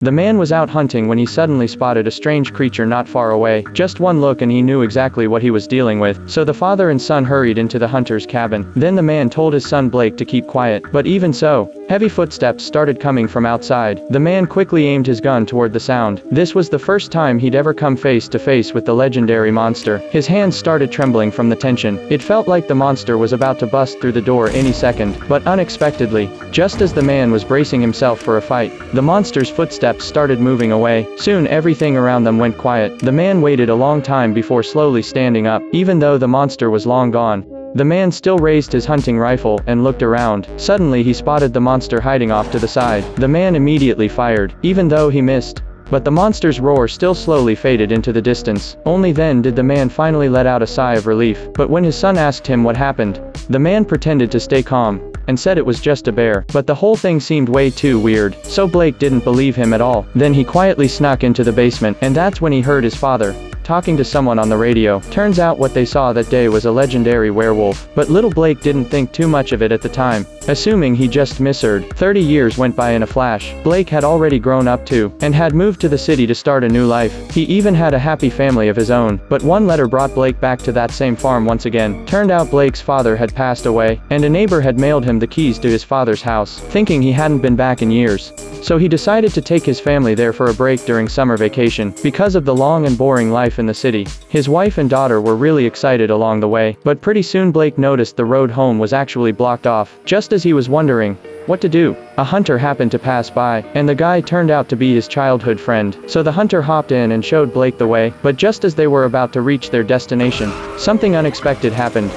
The man was out hunting when he suddenly spotted a strange creature not far away. Just one look and he knew exactly what he was dealing with. So the father and son hurried into the hunter's cabin. Then the man told his son Blake to keep quiet. But even so, heavy footsteps started coming from outside. The man quickly aimed his gun toward the sound. This was the first time he'd ever come face to face with the legendary monster. His hands started trembling from the tension. It felt like the monster was about to bust through the door any second. But unexpectedly, just as the man was bracing himself for a fight, the monster's footsteps started moving away. Soon everything around them went quiet. The man waited a long time before slowly standing up. Even though the monster was long gone, the man still raised his hunting rifle and looked around. Suddenly he spotted the monster hiding off to the side. The man immediately fired, even though he missed. But the monster's roar still slowly faded into the distance. Only then did the man finally let out a sigh of relief. But when his son asked him what happened, the man pretended to stay calm and said it was just a bear. But the whole thing seemed way too weird, so Blake didn't believe him at all. Then he quietly snuck into the basement, and that's when he heard his father talking to someone on the radio. Turns out what they saw that day was a legendary werewolf. But little Blake didn't think too much of it at the time, assuming he just misheard. 30 years went by in a flash. Blake had already grown up too, and had moved to the city to start a new life. He even had a happy family of his own. But one letter brought Blake back to that same farm once again. Turned out Blake's father had passed away, and a neighbor had mailed him the keys to his father's house, thinking he hadn't been back in years. So he decided to take his family there for a break during summer vacation. Because of the long and boring life in the city, his wife and daughter were really excited along the way. But pretty soon Blake noticed the road home was actually blocked off. Just as he was wondering what to do, a hunter happened to pass by, and the guy turned out to be his childhood friend. So the hunter hopped in and showed Blake the way. But just as they were about to reach their destination, something unexpected happened.